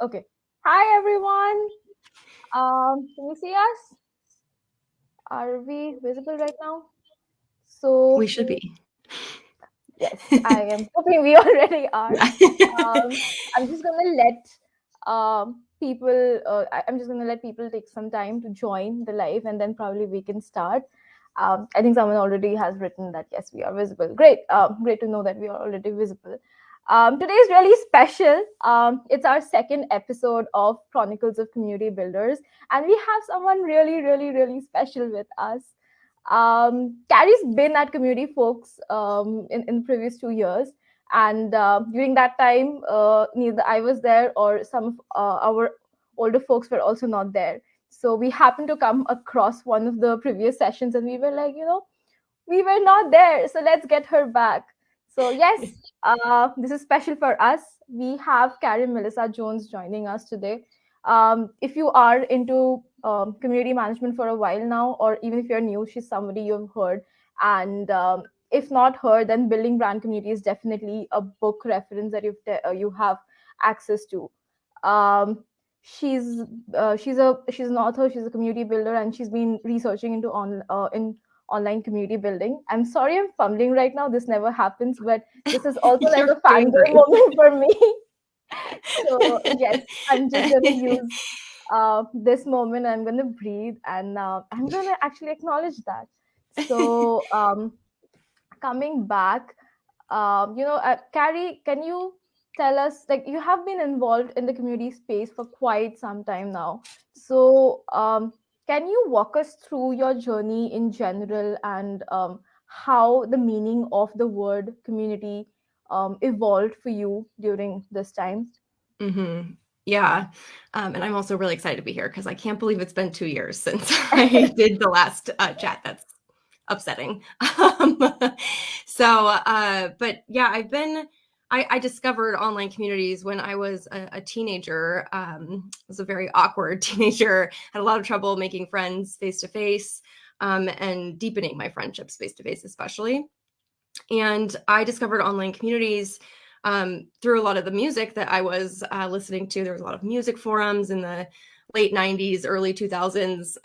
Okay. Hi, everyone. Can you see us? Are we visible right now? We So, should be. yes, I am hoping we already are. Yeah. I'm just gonna let people. I'm just gonna let people take some time to join the live, and then probably we can start. I think someone already has written that yes, we are visible. Great. Great to know that we are already visible. Today is really special. It's our second episode of Chronicles of Community Builders, and we have someone really, really, really special with us. Carrie's been at Community Folks in previous 2 years, and during that time, neither I was there or some of our older folks were also not there. So we happened to come across one of the previous sessions, and we were like, we were not there, so let's get her back. So yes, this is special for us. We have Carrie Melissa Jones joining us today. If you are into community management for a while now, or even if you're new, she's somebody you've heard. And if not her, then Building Brand Community is definitely a book reference that you have access to. Um, she's an author, she's a community builder, and she's been researching into in online community building. I'm sorry I'm fumbling right now. This never happens, but this is also like You're a doing fangirl great. moment for me. So yes, I'm just gonna use this moment. I'm gonna breathe, and I'm gonna actually acknowledge that. So coming back, Carrie, can you tell us, like, you have been involved in the community space for quite some time now. So, can you walk us through your journey in general, and how the meaning of the word community evolved for you during this time? hmm Yeah. And I'm also really excited to be here because I can't believe it's been 2 years since I did the last chat. That's upsetting. Um, but yeah, I discovered online communities when I was a teenager. I was a very awkward teenager, had a lot of trouble making friends face to face, and deepening my friendships face to face, especially. And I discovered online communities through a lot of the music that I was listening to. There was a lot of music forums in the late 90s, early 2000s.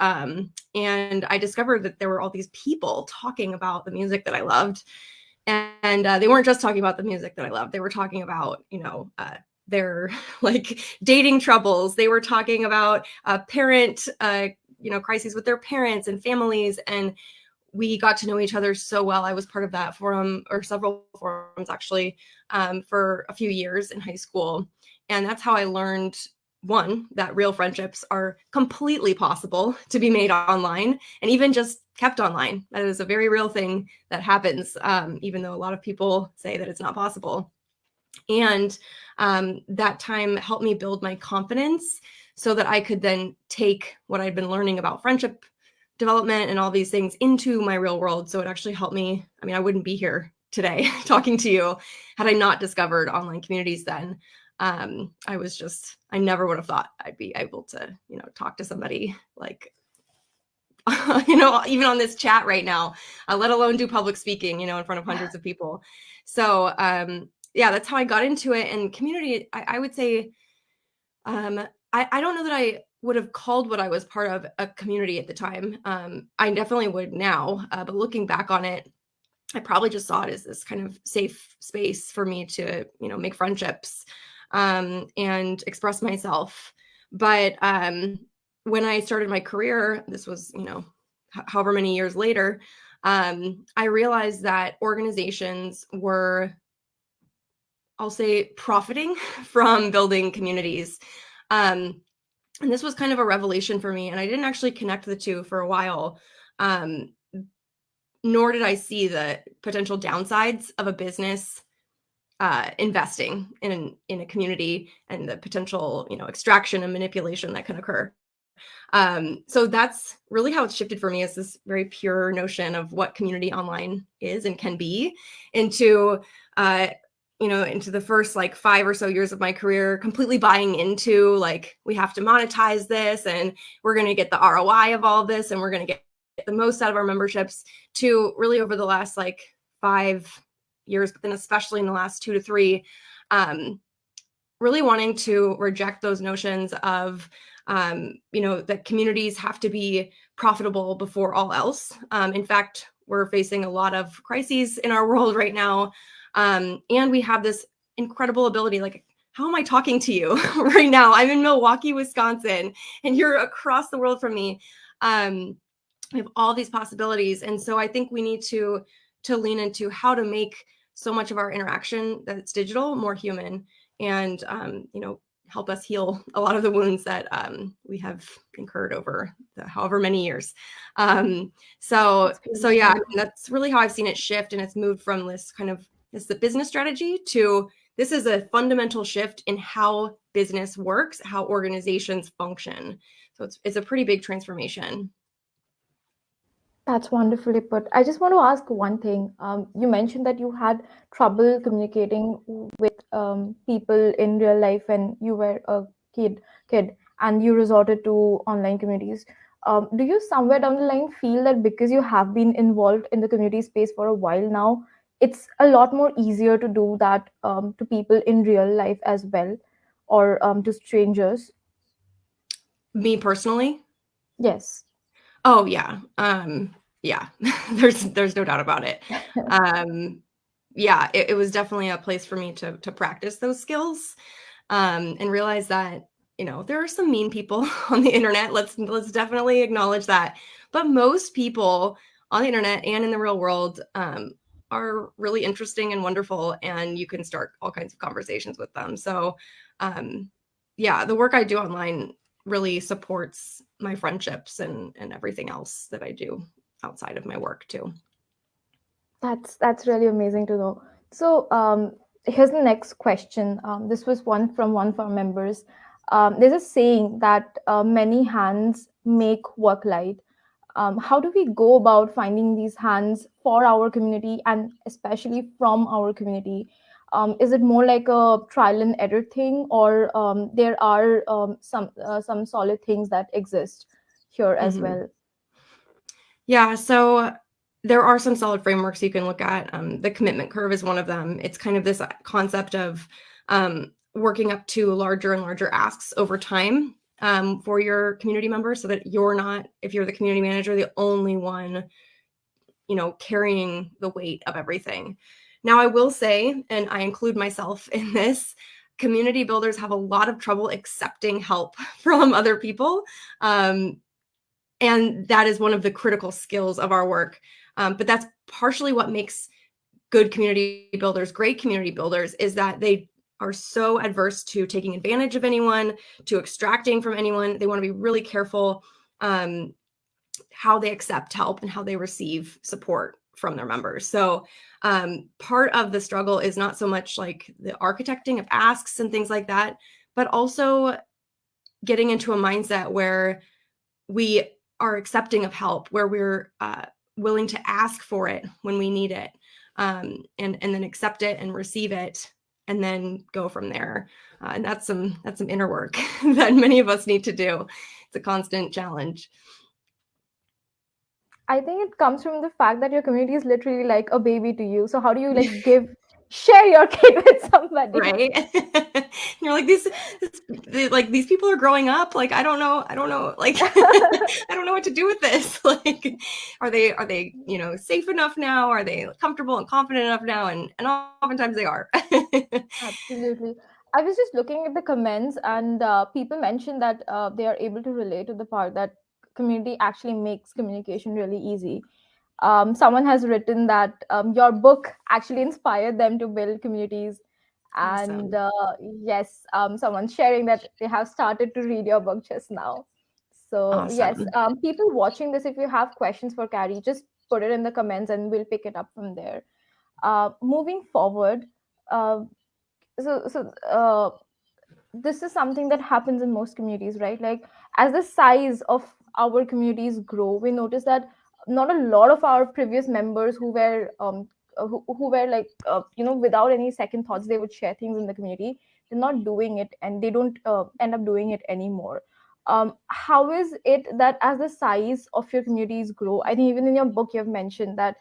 And I discovered that there were all these people talking about the music that I loved. And they weren't just talking about the music that I loved. They were talking about, their like dating troubles. They were talking about parent, crises with their parents and families. And we got to know each other so well. I was part of that forum, or several forums actually, for a few years in high school. And that's how I learned, one, that real friendships are completely possible to be made online and even just kept online. That is a very real thing that happens, even though a lot of people say that it's not possible. And that time helped me build my confidence so that I could then take what I'd been learning about friendship development and all these things into my real world. So it actually helped me. I mean, I wouldn't be here today talking to you had I not discovered online communities then. I never would have thought I'd be able to, talk to somebody like, even on this chat right now, let alone do public speaking, in front of hundreds of people. So, yeah, that's how I got into it. And community, I would say, I don't know that I would have called what I was part of a community at the time. I definitely would now, but looking back on it, I probably just saw it as this kind of safe space for me to, make friendships, and express myself. But when I started my career, this was, however many years later, I realized that organizations were, I'll say, profiting from building communities. Um, and this was kind of a revelation for me. And I didn't actually connect the two for a while. Um, Nor did I see the potential downsides of a business investing in a community and the potential, extraction and manipulation that can occur. So that's really how it's shifted for me, is this very pure notion of what community online is and can be, into into the first like 5 or so years of my career, completely buying into like, we have to monetize this and we're going to get the ROI of all of this and we're going to get the most out of our memberships, to really over the last like 5 years, but then especially in the last 2 to 3, really wanting to reject those notions of, that communities have to be profitable before all else. In fact, we're facing a lot of crises in our world right now. And we have this incredible ability, like, how am I talking to you right now? I'm in Milwaukee, Wisconsin, and you're across the world from me. We have all these possibilities. And so I think we need to lean into how to make so much of our interaction that's digital more human, and help us heal a lot of the wounds that we have incurred over the however many years. So yeah, I mean, that's really how I've seen it shift, and it's moved from this the business strategy to this is a fundamental shift in how business works, how organizations function. So it's a pretty big transformation. That's wonderfully put. I just want to ask one thing. You mentioned that you had trouble communicating with people in real life when you were a kid, and you resorted to online communities. Do you somewhere down the line feel that because you have been involved in the community space for a while now, it's a lot more easier to do that to people in real life as well, or to strangers? Me personally? Yes. Oh yeah. Yeah. There's no doubt about it. Yeah, it was definitely a place for me to practice those skills, and realize that, there are some mean people on the internet. Let's definitely acknowledge that. But most people on the internet and in the real world are really interesting and wonderful, and you can start all kinds of conversations with them. So yeah, the work I do online really supports my friendships and everything else that I do outside of my work too. That's really amazing to know. So here's the next question. This was one of our members. There's a saying that many hands make work light. How do we go about finding these hands for our community and especially from our community? Is it more like a trial and error thing, or there are some solid things that exist here as Mm-hmm. well? Yeah, so there are some solid frameworks you can look at. The commitment curve is one of them. It's kind of this concept of working up to larger and larger asks over time for your community members, so that you're not, if you're the community manager, the only one, carrying the weight of everything. Now, I will say, and I include myself in this, community builders have a lot of trouble accepting help from other people. And that is one of the critical skills of our work. But that's partially what makes good community builders great community builders, is that they are so adverse to taking advantage of anyone, to extracting from anyone. They want to be really careful how they accept help and how they receive support from their members. So part of the struggle is not so much like the architecting of asks and things like that, but also getting into a mindset where we are accepting of help, where we're willing to ask for it when we need it, and then accept it and receive it, and then go from there. And that's some inner work that many of us need to do. It's a constant challenge. I think it comes from the fact that your community is literally like a baby to you. So how do you share your kid with somebody? Right? You're like, these people are growing up. Like, I don't know. Like, I don't know what to do with this. Like, are they, safe enough now? Are they comfortable and confident enough now? And oftentimes they are. Absolutely. I was just looking at the comments, and people mentioned that they are able to relate to the part that community actually makes communication really easy. Someone has written that your book actually inspired them to build communities. And Awesome. yes, someone's sharing that they have started to read your book just now. So yes, Awesome. people watching this, if you have questions for Carrie, just put it in the comments and we'll pick it up from there. Moving forward, uh, so this is something that happens in most communities, right? Like, as the size of our communities grow, we notice that not a lot of our previous members who were like without any second thoughts, they would share things in the community. They're not doing it, and they don't end up doing it anymore. How is it that as the size of your communities grow, I think even in your book you have mentioned that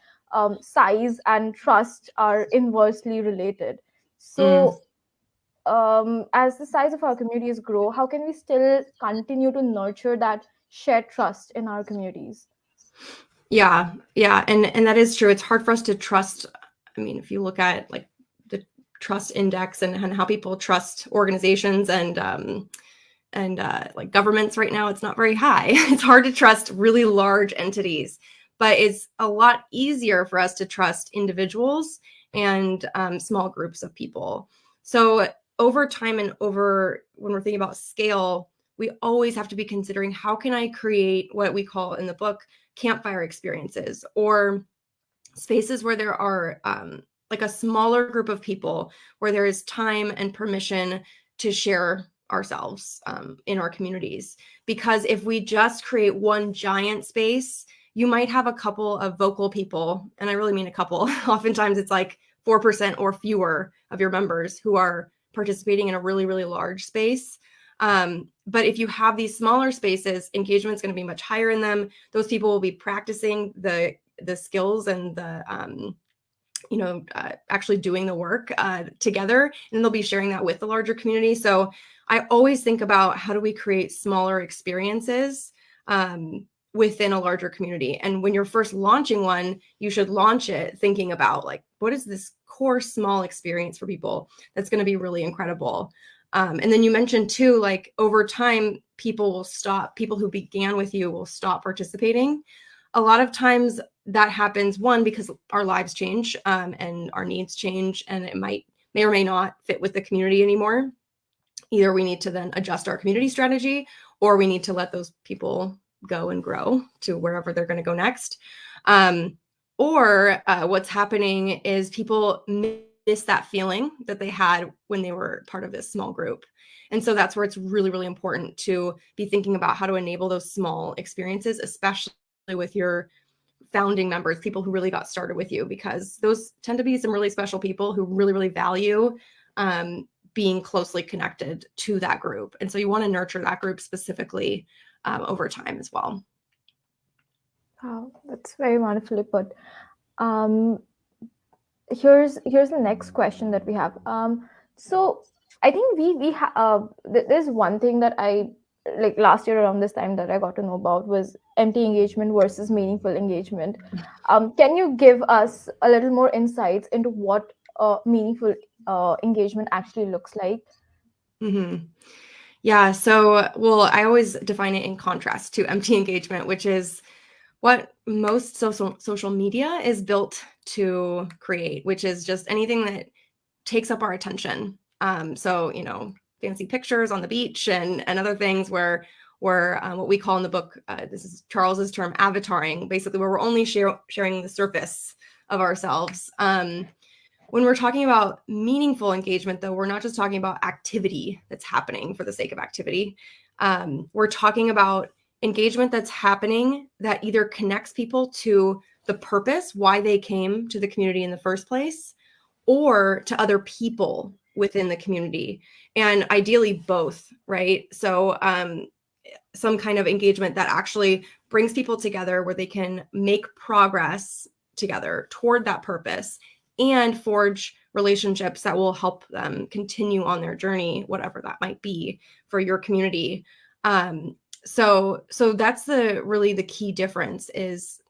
size and trust are inversely related. Mm. So as the size of our communities grow, how can we still continue to nurture that shared trust in our communities? Yeah, yeah, and that is true. It's hard for us to trust. I mean, if you look at like the trust index and how people trust organizations and like governments right now, it's not very high. It's hard to trust really large entities, but it's a lot easier for us to trust individuals and small groups of people. So over time and over when we're thinking about scale, we always have to be considering how can I create what we call in the book campfire experiences, or spaces where there are like a smaller group of people where there is time and permission to share ourselves in our communities. Because if we just create one giant space, you might have a couple of vocal people, and I really mean a couple. Oftentimes it's like 4% or fewer of your members who are participating in a really, really large space. But if you have these smaller spaces, engagement's going to be much higher in them. Those people will be practicing the skills and the actually doing the work together, and they'll be sharing that with the larger community. So I always think about how do we create smaller experiences within a larger community. And when you're first launching one, you should launch it thinking about like, what is this core small experience for people that's going to be really incredible. And then you mentioned too, like over time, people who began with you will stop participating. A lot of times that happens, one, because our lives change and our needs change, and it may or may not fit with the community anymore. Either we need to then adjust our community strategy, or we need to let those people go and grow to wherever they're going to go next. Or what's happening is people miss that feeling that they had when they were part of this small group. And so that's where it's really, really important to be thinking about how to enable those small experiences, especially with your founding members, people who really got started with you, because those tend to be some really special people who really, really value being closely connected to that group. And so you want to nurture that group specifically over time as well. Wow, that's very wonderfully put. Um, here's the next question that we have. So I think there's one thing that I like last year around this time that I got to know about was empty engagement versus meaningful engagement. Can you give us a little more insights into what meaningful engagement actually looks like? Mm-hmm. Yeah. So, well, I always define it in contrast to empty engagement, which is what most social media is built to create, which is just anything that takes up our attention. So, fancy pictures on the beach and other things where what we call in the book, this is Charles's term, avataring, basically where we're only sharing the surface of ourselves. When we're talking about meaningful engagement, though, we're not just talking about activity that's happening for the sake of activity. We're talking about engagement that's happening that either connects people to the purpose, why they came to the community in the first place, or to other people within the community, and ideally both, right? So some kind of engagement that actually brings people together where they can make progress together toward that purpose and forge relationships that will help them continue on their journey, whatever that might be for your community. So that's really the key difference. Is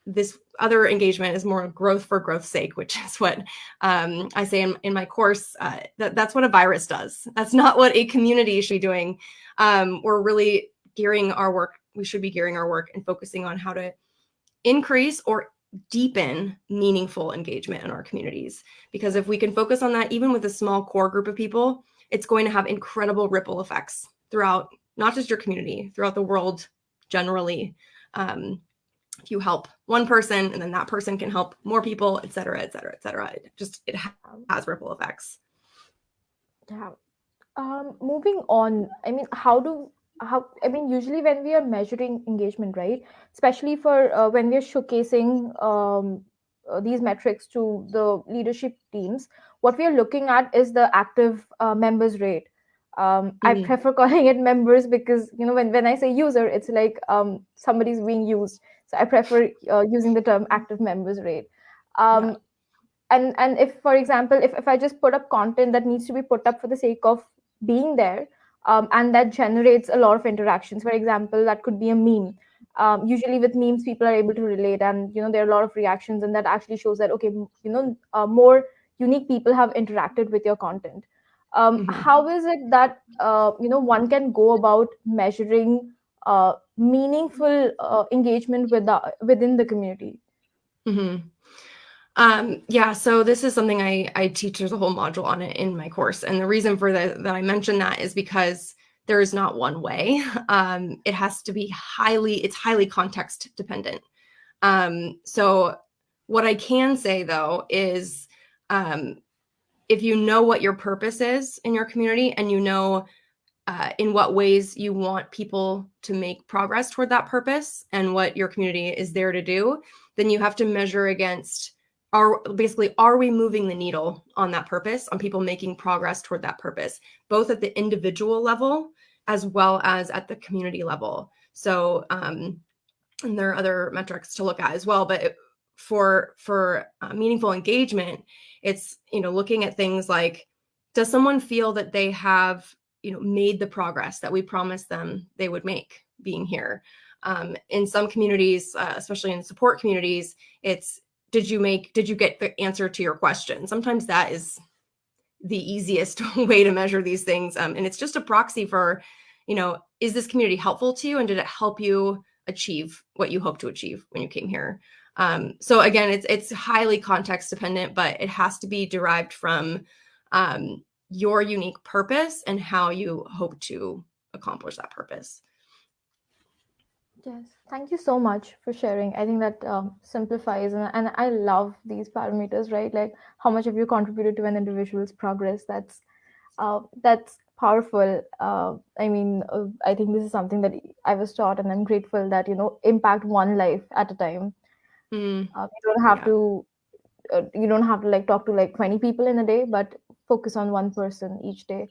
this other engagement is more growth for growth's sake, which is what I say in my course. That's what a virus does. That's not what a community should be doing. We're really gearing our work. We should be gearing our work and focusing on how to increase or deepen meaningful engagement in our communities. Because if we can focus on that, even with a small core group of people, it's going to have incredible ripple effects throughout not just your community, throughout the world generally. If you help one person and then that person can help more people, et cetera, et cetera, et cetera. It has ripple effects. Yeah. Moving on, I mean, usually when we are measuring engagement, right, especially for when we are showcasing these metrics to the leadership teams, what we are looking at is the active members rate. I prefer calling it members because, when I say user, it's like somebody's being used. So I prefer using the term active members rate. Yeah. and if, for example, if I just put up content that needs to be put up for the sake of being there, and that generates a lot of interactions. For example, that could be a meme. Usually with memes, people are able to relate, and there are a lot of reactions, and that actually shows that, okay, more unique people have interacted with your content. Mhm. How is it that one can go about measuring meaningful engagement within the community? Mhm. Yeah, so this is something I teach. There's a whole module on it in my course. And the reason for that I mentioned that is because there is not one way. It has to be it's highly context dependent. So what I can say though is, um, if you know what your purpose is in your community, and in what ways you want people to make progress toward that purpose and what your community is there to do, then you have to measure against, are we moving the needle on that purpose, on people making progress toward that purpose, both at the individual level as well as at the community level. So, and there are other metrics to look at as well, but for meaningful engagement, it's looking at things like, does someone feel that they have made the progress that we promised them they would make being here? In some communities, especially in support communities, it's, did you get the answer to your question? Sometimes that is the easiest way to measure these things, and it's just a proxy for, is this community helpful to you, and did it help you achieve what you hope to achieve when you came here? So again, it's highly context dependent, but it has to be derived from your unique purpose and how you hope to accomplish that purpose. Yes, thank you so much for sharing. I think that simplifies, and I love these parameters, right? Like how much have you contributed to an individual's progress? That's powerful. I mean, I think this is something that I was taught, and I'm grateful that impact one life at a time. Mm, You don't have yeah. to like talk to like 20 people in a day, but focus on one person each day.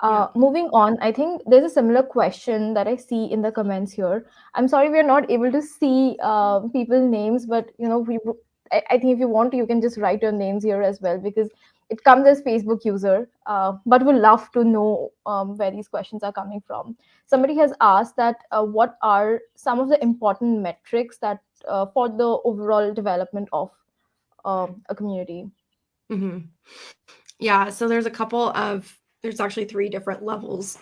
Yeah. Moving on, I think there's a similar question that I see in the comments here. I'm sorry we're not able to see people's names, but I think if you want to, you can just write your names here as well, because it comes as Facebook user. But we'd love to know where these questions are coming from. Somebody has asked that what are some of the important metrics that for the overall development of a community? Mm-hmm. Yeah, so there's actually three different levels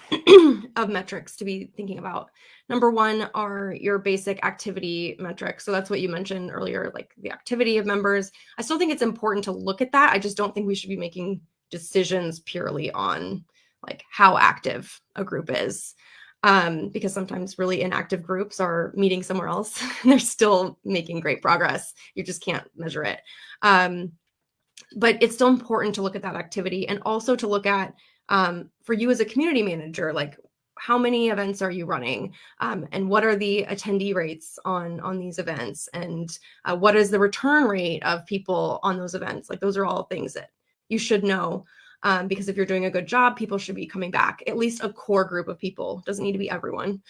of metrics to be thinking about. Number one are your basic activity metrics. So that's what you mentioned earlier, like the activity of members. I still think it's important to look at that. I just don't think we should be making decisions purely on like how active a group is. Because sometimes really inactive groups are meeting somewhere else and they're still making great progress. You just can't measure it. But it's still important to look at that activity, and also to look at, for you as a community manager, like how many events are you running, and what are the attendee rates on these events, and what is the return rate of people on those events. Like those are all things that you should know, because if you're doing a good job, people should be coming back. At least a core group of people. Doesn't need to be everyone.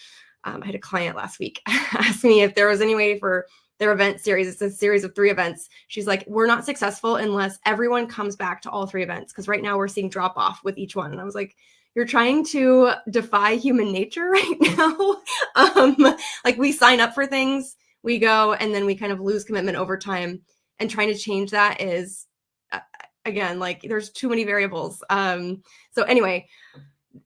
I had a client last week ask me if there was any way for their event series. It's a series of 3 events. She's like, we're not successful unless everyone comes back to all 3 events, because right now we're seeing drop off with each one. And I was like, you're trying to defy human nature right now. Like we sign up for things, we go, and then we kind of lose commitment over time. And trying to change that is, again, like there's too many variables. So anyway,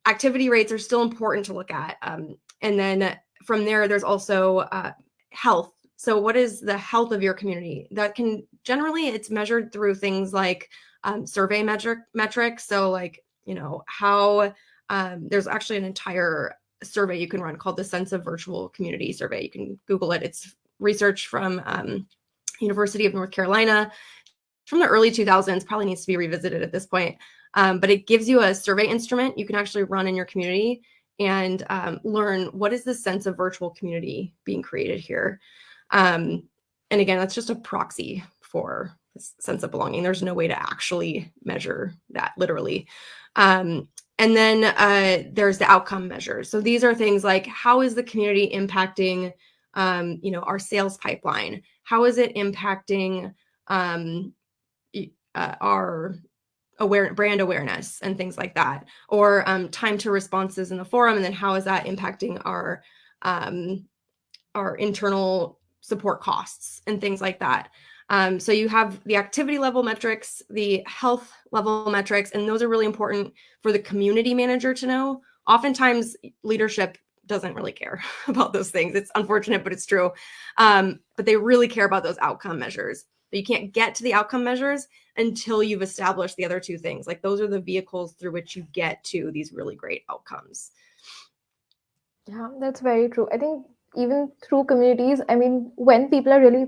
activity rates are still important to look at. And then from there, there's also health. So what is the health of your community? That can generally, it's measured through things like survey metrics. So like, how there's actually an entire survey you can run called the Sense of Virtual Community Survey. You can Google it. It's research from University of North Carolina from the early 2000s, probably needs to be revisited at this point. But it gives you a survey instrument you can actually run in your community and learn what is the sense of virtual community being created here. And again, that's just a proxy for this sense of belonging. There's no way to actually measure that literally. And then there's the outcome measures. So these are things like, how is the community impacting, our sales pipeline? How is it impacting our brand awareness and things like that, or time to responses in the forum, and then how is that impacting our internal support costs and things like that. So you have the activity level metrics, the health level metrics, and those are really important for the community manager to know. Oftentimes, leadership doesn't really care about those things. It's unfortunate, but it's true. But they really care about those outcome measures. But you can't get to the outcome measures until you've established the other two things. Like those are the vehicles through which you get to these really great outcomes. Yeah, that's very true. I think even through communities, I mean, when people are really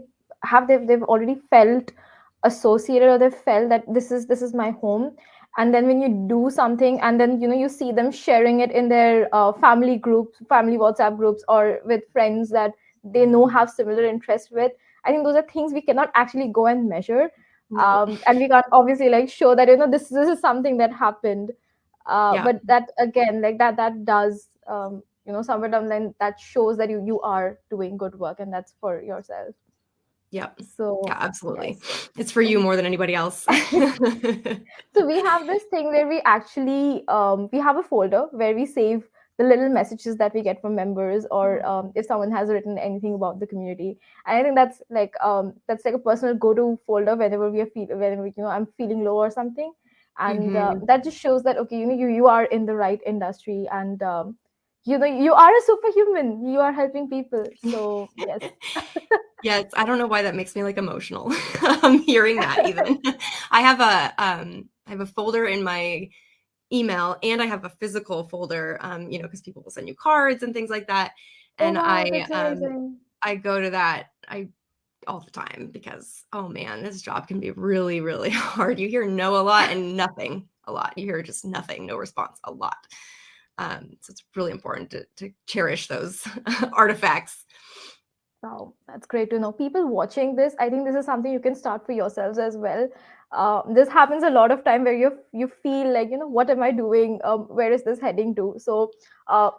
they've already felt associated, or they've felt that this is my home, and then when you do something, and then you see them sharing it in their family groups, family WhatsApp groups, or with friends that they know have similar interests with. I think those are things we cannot actually go and measure, No. and we can't obviously like show that this is something that happened. Yeah. But that again, like that does somewhere down the line, that shows that you are doing good work, and that's for yourself. Yep. So Yeah, absolutely. yes. It's for you more than anybody else. So we have this thing where we actually we have a folder where we save the little messages that we get from members, or if someone has written anything about the community. And I think that's like a personal go-to folder whenever whenever I'm feeling low or something. And Mhm. that just shows that, okay, you are in the right industry, and you are a superhuman, you are helping people. So yes. Yes, I don't know why that makes me like emotional. Hearing that even. I have a folder in my email, and I have a physical folder, because people will send you cards and things like that. Oh And wow, that's amazing. I go to that all the time because, oh man, this job can be really, really hard. You hear no a lot and nothing a lot. You hear just nothing, no response a lot. So it's really important to cherish those artifacts. Wow, that's great to know. People watching this, I think this is something you can start for yourselves as well. This happens a lot of time where you feel like, what am I doing? Where is this heading to? So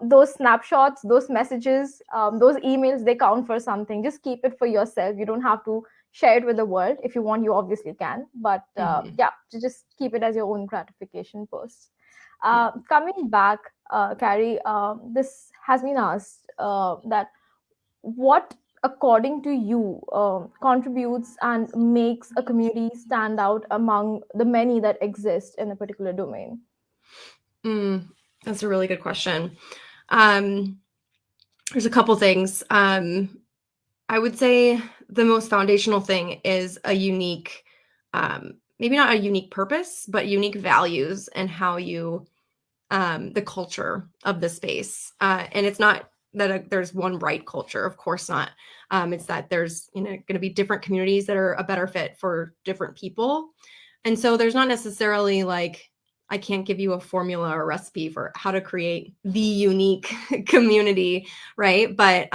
those snapshots, those messages, those emails, they count for something. Just keep it for yourself. You don't have to share it with the world. If you want, you obviously can. But Mhm. yeah, just keep it as your own gratification post. Yeah. Coming back, Carrie, this has been asked that what, according to you, contributes and makes a community stand out among the many that exist in a particular domain? Mm, that's a really good question. Um, there's a couple things. I would say the most foundational thing is a unique, maybe not a unique purpose, but unique values and how you, the culture of the space. And it's not that there's one right culture, of course not. It's that there's going to be different communities that are a better fit for different people. And so there's not necessarily like, I can't give you a formula or recipe for how to create the unique community, right? But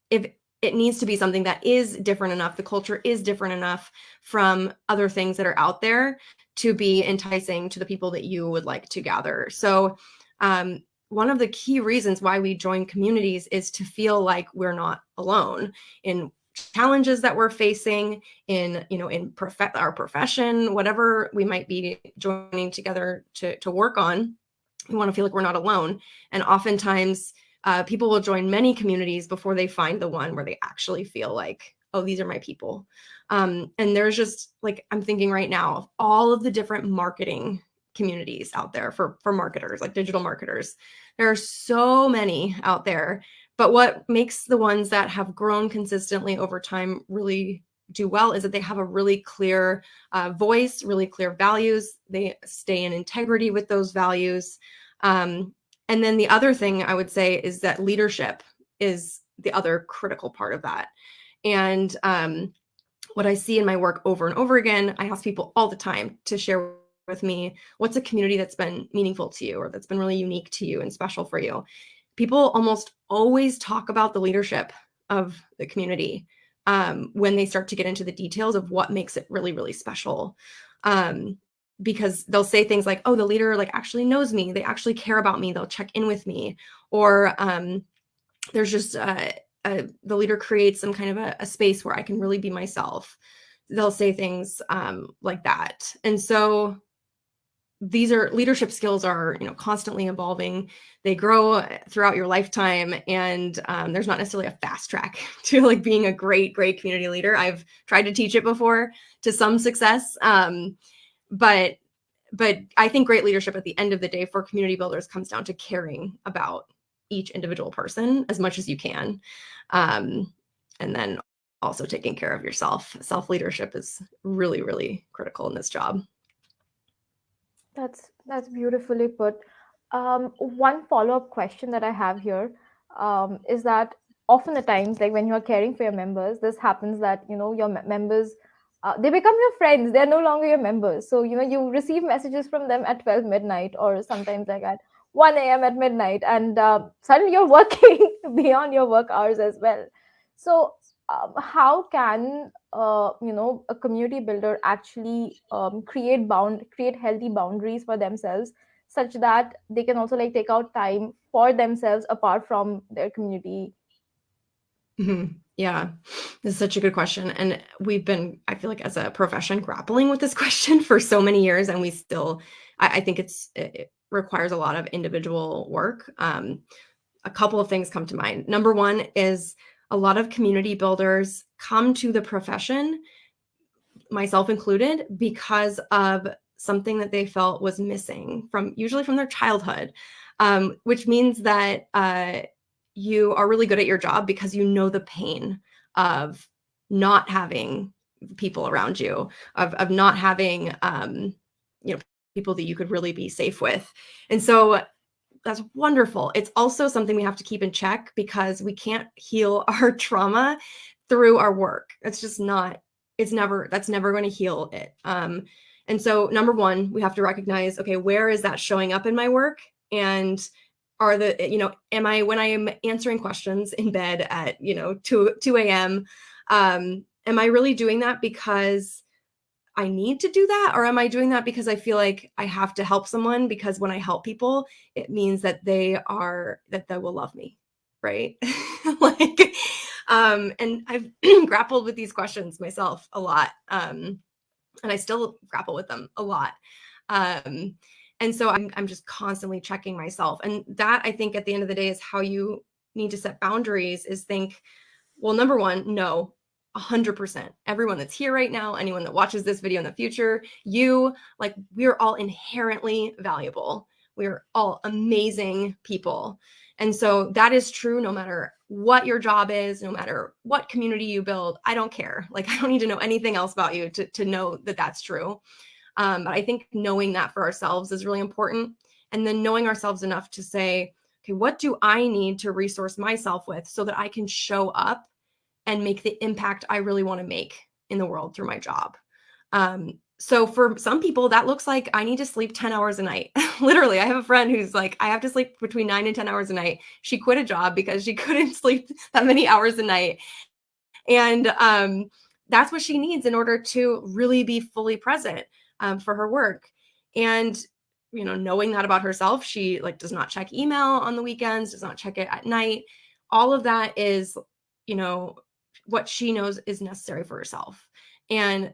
if it needs to be something that is different enough, the culture is different enough from other things that are out there to be enticing to the people that you would like to gather. So one of the key reasons why we join communities is to feel like we're not alone in challenges that we're facing in our profession, whatever we might be joining together to work on. We want to feel like we're not alone. And oftentimes people will join many communities before they find the one where they actually feel like, oh, these are my people. And there's just like, I'm thinking right now of all of the different marketing communities out there for marketers, like digital marketers. There are so many out there. But what makes the ones that have grown consistently over time really do well is that they have a really clear voice, really clear values. They stay in integrity with those values. And then the other thing I would say is that leadership is the other critical part of that. And what I see in my work over and over again, I ask people all the time to share with me, what's a community that's been meaningful to you or that's been really unique to you and special for you? People almost always talk about the leadership of the community when they start to get into the details of what makes it really, really special. Because they'll say things like, oh, the leader like actually knows me. They actually care about me. They'll check in with me. Or there's just the leader creates some kind of a space where I can really be myself. they'll say things like that. And so these are leadership skills are, constantly evolving. They grow throughout your lifetime, and there's not necessarily a fast track to like being a great community leader. I've tried to teach it before to some success, but I think great leadership at the end of the day for community builders comes down to caring about each individual person as much as you can, and then also taking care of yourself. Self leadership is really, really critical in this job. That's beautifully put. One follow-up question that I have here is that often at times, like when you are caring for your members, this happens that your members they become your friends. They're no longer your members. So you receive messages from them at 12 midnight or sometimes like at 1 a.m. at midnight, and suddenly you're working beyond your work hours as well. So how can a community builder actually create healthy boundaries for themselves, such that they can also like take out time for themselves apart from their community? Mm-hmm. Yeah, this is such a good question. And we've been, I feel like as a profession, grappling with this question for so many years. And we still, I think it requires a lot of individual work. A couple of things come to mind. Number one is a lot of community builders come to the profession, myself included, because of something that they felt was missing usually from their childhood, which means that you are really good at your job because you know the pain of not having people around you, of not having people that you could really be safe with. And so that's wonderful. It's also something we have to keep in check because we can't heal our trauma through our work. That's just not, that's never going to heal it. And so number one, we have to recognize, okay, where is that showing up in my work? And am I, when I am answering questions in bed at, 2 a.m., am I really doing that because I need to do that? Or am I doing that because I feel like I have to help someone, because when I help people, it means that they will love me. Right. And I've grappled with these questions myself a lot. And I still grapple with them a lot. And so I'm just constantly checking myself. And that, I think, at the end of the day is how you need to set boundaries, is think, well, number one, no, 100%. Everyone that's here right now, anyone that watches this video in the future, we're all inherently valuable. We're all amazing people. And so that is true no matter what your job is, no matter what community you build. I don't care. I don't need to know anything else about you to know that that's true. But I think knowing that for ourselves is really important. And then knowing ourselves enough to say, okay, what do I need to resource myself with so that I can show up and make the impact I really want to make in the world through my job? So for some people, that looks like I need to sleep 10 hours a night. Literally, I have a friend who's like, I have to sleep between 9 and 10 hours a night. She quit a job because she couldn't sleep that many hours a night. And that's what she needs in order to really be fully present for her work. And knowing that about herself, she does not check email on the weekends, does not check it at night. All of that is, what she knows is necessary for herself. And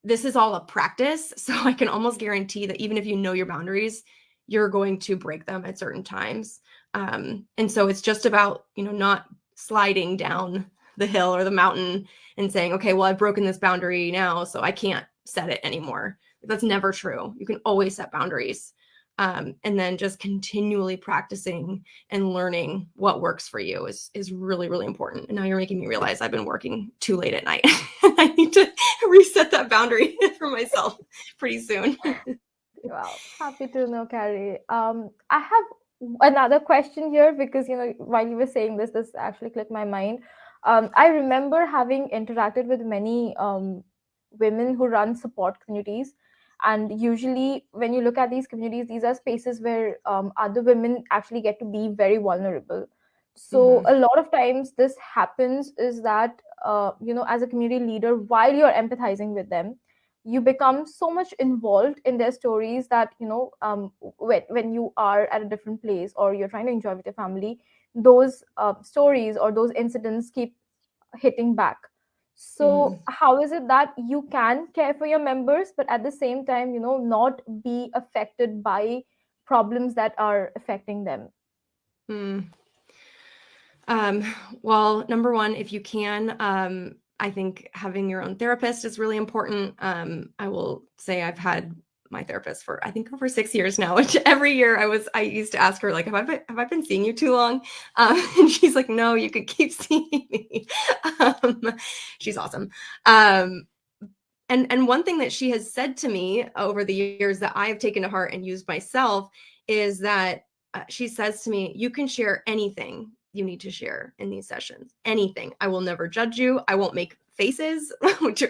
this is all a practice. So I can almost guarantee that even if you know your boundaries, you're going to break them at certain times. And so it's just about, not sliding down the hill or the mountain and saying, okay, well, I've broken this boundary now, so I can't set it anymore. That's never true. You can always set boundaries. And then just continually practicing and learning what works for you is really, really important. And now you're making me realize I've been working too late at night. I need to reset that boundary for myself pretty soon. Wow, happy to know, Carrie. I have another question here because while you were saying this actually clicked my mind. I remember having interacted with many women who run support communities, and usually when you look at these communities, these are spaces where other women actually get to be very vulnerable. So a lot of times this happens is that as a community leader, while you're empathizing with them, you become so much involved in their stories that when you are at a different place or you're trying to enjoy with your family, those stories or those incidents keep hitting back. So how is it that you can care for your members, but at the same time, not be affected by problems that are affecting them? Well, number one, if you can, I think having your own therapist is really important. I will say I've had my therapist for I think over 6 years now, which every year I used to ask her, like, have I been seeing you too long? And she's like, no, you could keep seeing me. She's awesome. And one thing that she has said to me over the years that I have taken to heart and used myself is that she says to me, you can share anything you need to share in these sessions. Anything. I will never judge you. I won't make faces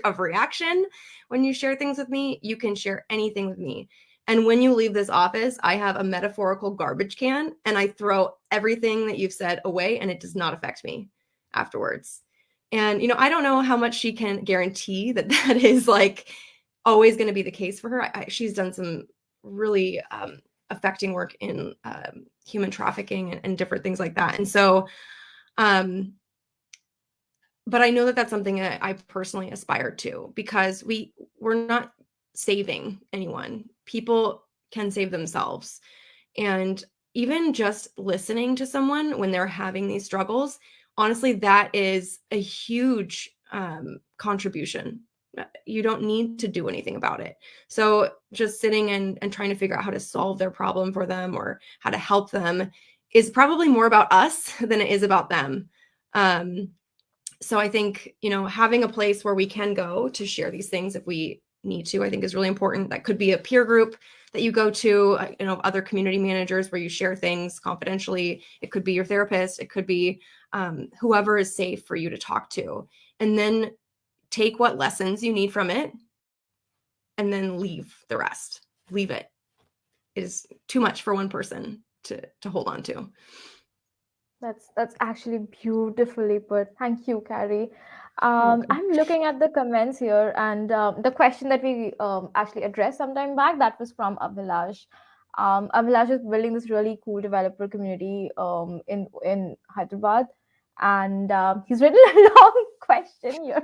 of reaction when you share things with me. You can share anything with me. And when you leave this office, I have a metaphorical garbage can and I throw everything that you've said away and it does not affect me afterwards. And, I don't know how much she can guarantee that that is like always going to be the case for her. She's done some really affecting work in human trafficking and different things like that. And so, but I know that that's something that I personally aspire to, because we're not saving anyone. People can save themselves. And even just listening to someone when they're having these struggles, honestly, that is a huge contribution. You don't need to do anything about it. So just sitting and trying to figure out how to solve their problem for them or how to help them is probably more about us than it is about them. So I think, having a place where we can go to share these things if we need to, I think is really important. That could be a peer group that you go to, other community managers where you share things confidentially. It could be your therapist. It could be whoever is safe for you to talk to. And then take what lessons you need from it and then leave the rest. Leave it. It is too much for one person to hold on to. That's actually beautifully put. Thank you, Carrie. I'm looking at the comments here, and the question that we actually addressed sometime back, that was from Abhilash. Abhilash is building this really cool developer community in Hyderabad, and he's written a long question here.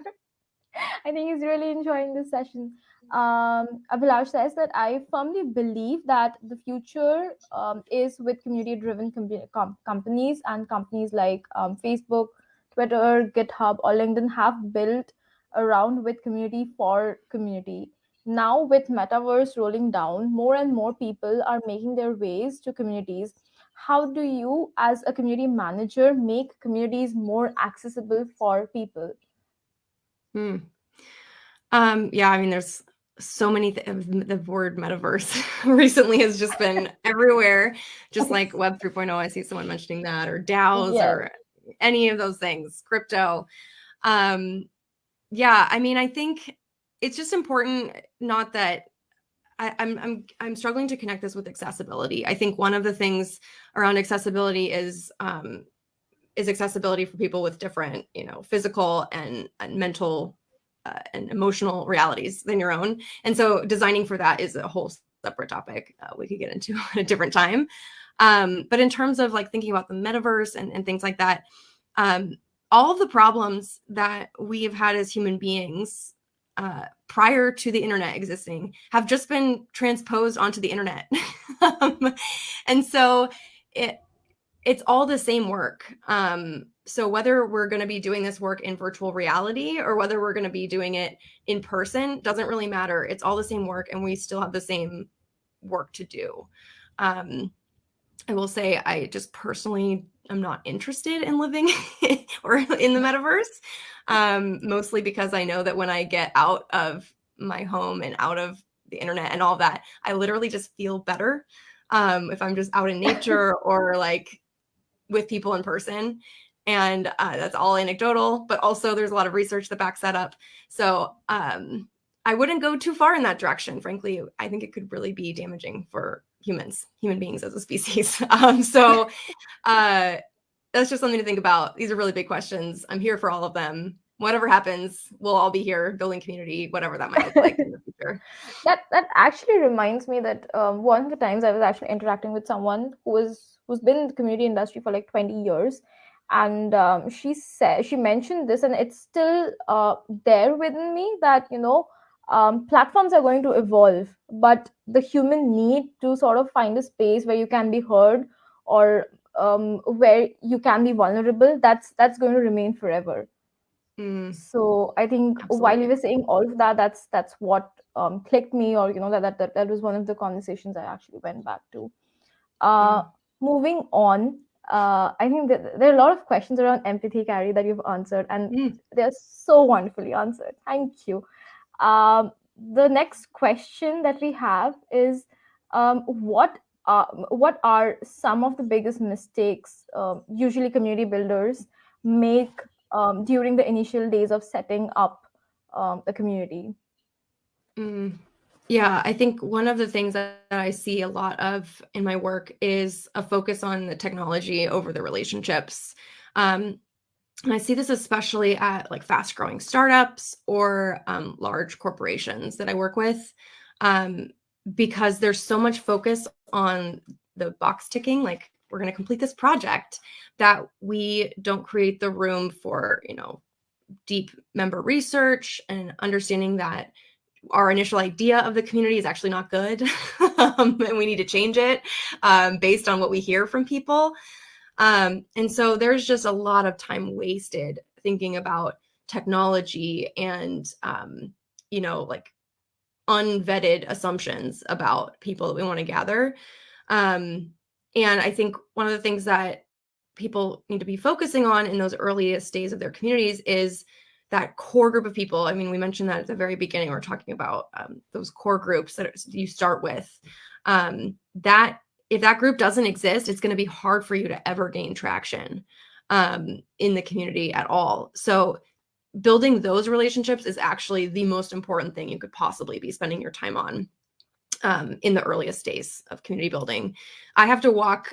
I think he's really enjoying this session. Abhilash says that I firmly believe that the future is with community-driven companies, and companies like Facebook, Twitter, GitHub, or LinkedIn have built around with community for community. Now, with metaverse rolling down, more and more people are making their ways to communities. How do you, as a community manager, make communities more accessible for people? Yeah, I mean, there's so many the word metaverse recently has just been everywhere, just like Web 3.0. I see someone mentioning that, or DAOs, Yes. or any of those things, crypto. Yeah, I mean, I think it's just important, not that I'm struggling to connect this with accessibility. I think one of the things around accessibility is accessibility for people with different, physical and mental and emotional realities than your own. And so designing for that is a whole separate topic we could get into at a different time. But in terms of like thinking about the metaverse and things like that, all of the problems that we have had as human beings prior to the internet existing have just been transposed onto the internet. And so it's all the same work. So whether we're going to be doing this work in virtual reality or whether we're going to be doing it in person doesn't really matter. It's all the same work and we still have the same work to do. I will say I just personally am not interested in living or in the metaverse, mostly because I know that when I get out of my home and out of the internet and all that, I literally just feel better if I'm just out in nature or like with people in person. And that's all anecdotal, but also there's a lot of research that backs that up. So I wouldn't go too far in that direction. Frankly, I think it could really be damaging for human beings as a species. So that's just something to think about. These are really big questions. I'm here for all of them. Whatever happens, we'll all be here building community, whatever that might look like in the future. That actually reminds me that one of the times I was actually interacting with someone who's been in the community industry for like 20 years, And she mentioned this, and it's still there within me, that platforms are going to evolve, but the human need to sort of find a space where you can be heard, or where you can be vulnerable, that's going to remain forever. Mm, So I think while you absolutely. were saying all of that, that's what clicked me, or that was one of the conversations I actually went back to. Yeah. uh, Moving on, I think that there are a lot of questions around empathy, Carrie, that you've answered, and Mm, they're so wonderfully answered. Thank you. The next question that we have is, what are some of the biggest mistakes usually community builders make during the initial days of setting up a community? mm. Yeah, I think one of the things that I see a lot of in my work is a focus on the technology over the relationships. Um, and I see this especially at like fast growing startups or large corporations that I work with, um, because there's so much focus on the box ticking, like we're going to complete this project, that we don't create the room for, deep member research and understanding that our initial idea of the community is actually not good and we need to change it based on what we hear from people. And so there's just a lot of time wasted thinking about technology and, like unvetted assumptions about people that we want to gather. Um, and I think one of the things that people need to be focusing on in those earliest days of their communities is that core group of people. I mean, we mentioned that at the very beginning. We're talking about those core groups that you start with. That if that group doesn't exist, it's going to be hard for you to ever gain traction in the community at all. So building those relationships is actually the most important thing you could possibly be spending your time on in the earliest days of community building. I have to walk,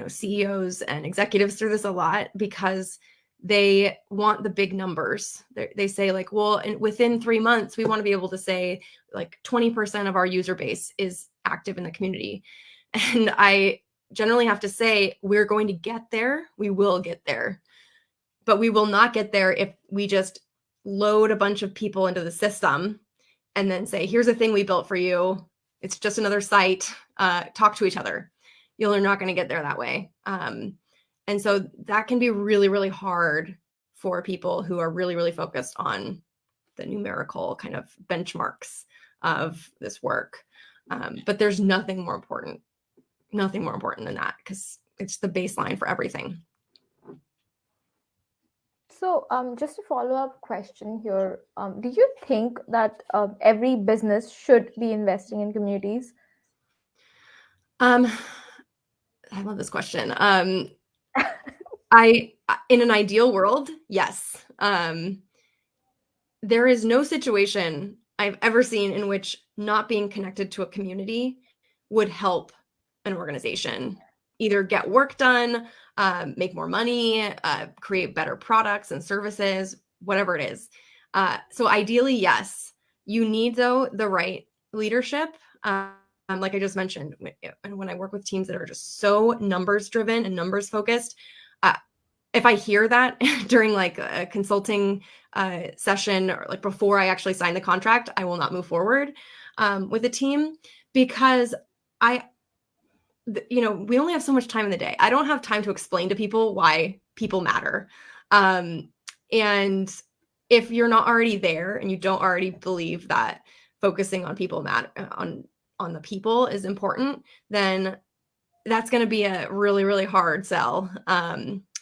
CEOs and executives through this a lot because they want the big numbers. They say like, well, within 3 months, we want to be able to say like 20% of our user base is active in the community. And I generally have to say, we're going to get there. We will get there. But we will not get there if we just load a bunch of people into the system and then say, here's a thing we built for you. It's just another site. Talk to each other. You're not going to get there that way. And so that can be really, really hard for people who are really, really focused on the numerical kind of benchmarks of this work. But there's nothing more important than that, because it's the baseline for everything. So, just a follow-up question here. Do you think that every business should be investing in communities? Um, I love this question. I in an ideal world, yes. There is no situation I've ever seen in which not being connected to a community would help an organization either get work done, make more money, create better products and services, whatever it is. So ideally, yes. You need, though, the right leadership. Like I just mentioned, when I work with teams that are just so numbers driven and numbers focused, uh, if I hear that during like a consulting session, or like before I actually sign the contract, I will not move forward with the team, because we only have so much time in the day. I don't have time to explain to people why people matter. And if you're not already there and you don't already believe that focusing on people on the people is important, then that's going to be a really, really hard sell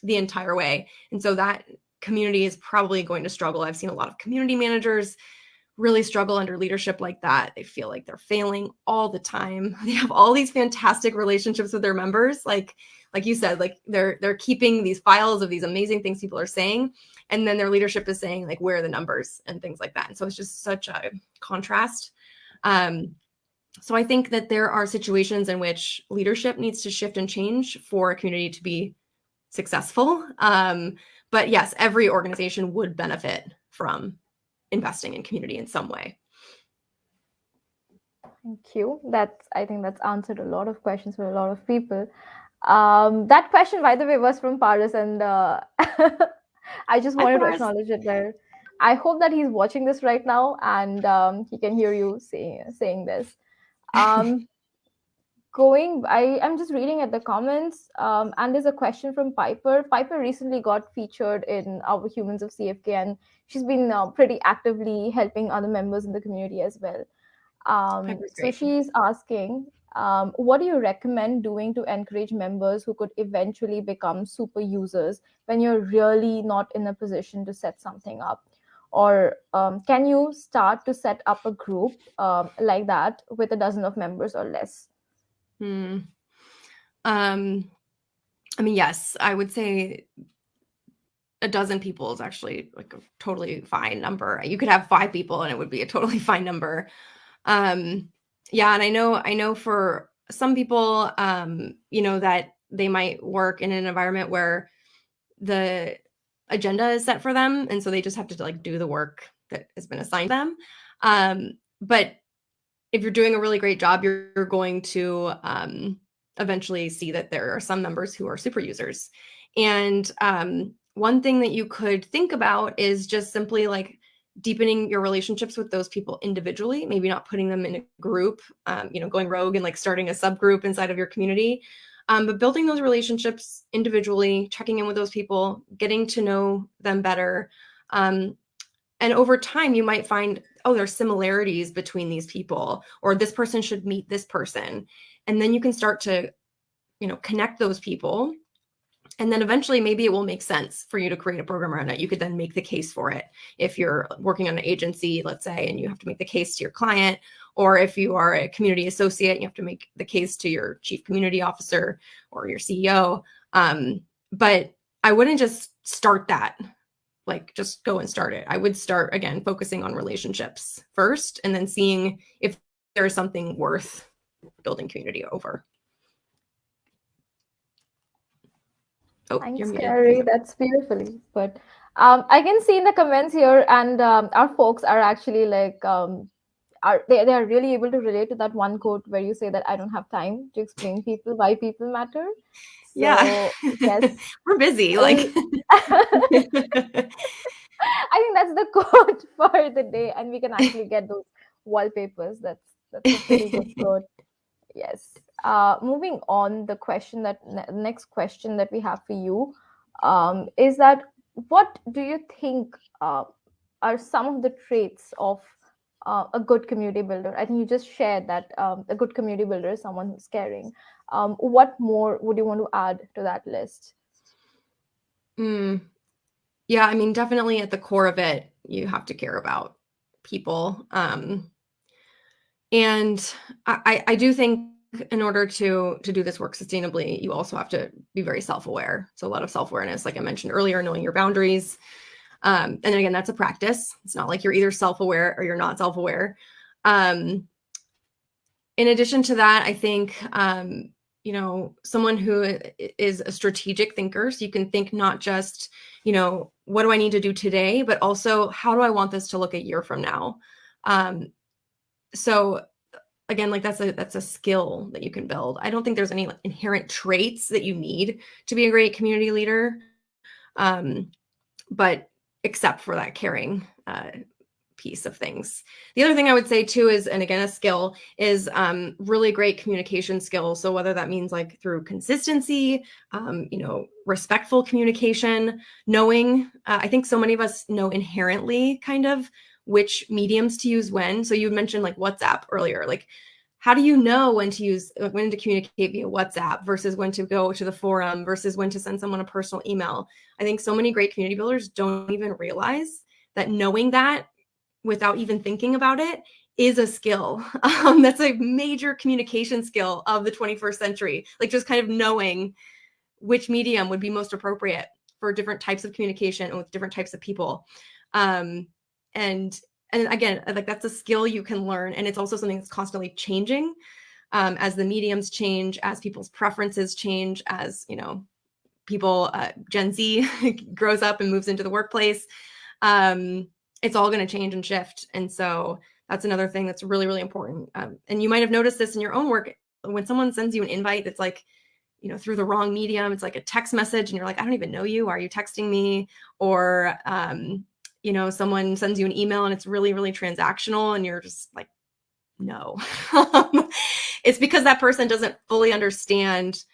the entire way. And so that community is probably going to struggle. I've seen a lot of community managers really struggle under leadership like that. They feel like they're failing all the time. They have all these fantastic relationships with their members. Like you said, like they're keeping these files of these amazing things people are saying. And then their leadership is saying like, where are the numbers and things like that. And so it's just such a contrast. So I think that there are situations in which leadership needs to shift and change for a community to be successful. But yes, every organization would benefit from investing in community in some way. Thank you. I think that's answered a lot of questions for a lot of people. That question, by the way, was from Paris, and I just Hi, wanted to Paris. acknowledge it there. I hope that he's watching this right now, and he can hear you saying this. Um, I'm just reading at the comments, and there's a question from Piper recently got featured in our Humans of CFK, and she's been pretty actively helping other members in the community as well. Piper's So great. she's asking, what do you recommend doing to encourage members who could eventually become super users when you're really not in a position to set something up? Or can you start to set up a group like that with a dozen of members or less? Hmm. I mean, yes, I would say a dozen people is actually like a totally fine number. You could have 5 people and it would be a totally fine number. Um, yeah, and I know for some people, that they might work in an environment where the agenda is set for them, and so they just have to like do the work that has been assigned to them. But if you're doing a really great job, you're going to eventually see that there are some members who are super users. And one thing that you could think about is just simply like deepening your relationships with those people individually, maybe not putting them in a group, going rogue and like starting a subgroup inside of your community. But building those relationships individually, checking in with those people, getting to know them better. And over time, you might find, oh, there's similarities between these people, or this person should meet this person. And then you can start to, connect those people. And then eventually, maybe it will make sense for you to create a program around it. You could then make the case for it. If you're working on an agency, let's say, and you have to make the case to your client, or if you are a community associate, you have to make the case to your chief community officer or your CEO. But I wouldn't just start that, like just go and start it. I would start again focusing on relationships first and then seeing if there's something worth building community over. Oh, you're Thanks, muted. Carrie. That's beautifully put. I can see in the comments here, and our folks are actually like, they are really able to relate to that one quote where you say that I don't have time to explain people why people matter. Yeah. So yes, We're busy. Like, I think that's the quote for the day, and we can actually get those wallpapers. That's a pretty good quote. Yes. Moving on, next question that we have for you is that what do you think are some of the traits of a good community builder? I think you just shared that a good community builder is someone who's caring. What more would you want to add to that list? mm, yeah, I mean, definitely at the core of it, you have to care about people. And I do think in order to do this work sustainably, you also have to be very self-aware. So a lot of self-awareness, like I mentioned earlier, knowing your boundaries. And then again, that's a practice. It's not like you're either self-aware or you're not self-aware. In addition to that, I think someone who is a strategic thinker, so you can think not just, what do I need to do today, but also how do I want this to look a year from now. So again, like that's a skill that you can build. I don't think there's any inherent traits that you need to be a great community leader, but except for that caring piece of things. The other thing I would say too is, and again, a skill is really great communication skills. So whether that means like through consistency, respectful communication, knowing, I think so many of us know inherently kind of which mediums to use when. So you mentioned like WhatsApp earlier, like how do you know when to communicate via WhatsApp versus when to go to the forum versus when to send someone a personal email? I think so many great community builders don't even realize that knowing that without even thinking about it is a skill. That's a major communication skill of the 21st century. Like just kind of knowing which medium would be most appropriate for different types of communication and with different types of people. And again, like that's a skill you can learn. And it's also something that's constantly changing as the mediums change, as people's preferences change, as, people, Gen Z grows up and moves into the workplace. It's all going to change and shift. And so that's another thing that's really, really important. And you might have noticed this in your own work. When someone sends you an invite that's like, through the wrong medium. It's like a text message and you're like, I don't even know you. Why are you texting me? Or, someone sends you an email and it's really, really transactional and you're just like, no. It's because that person doesn't fully understand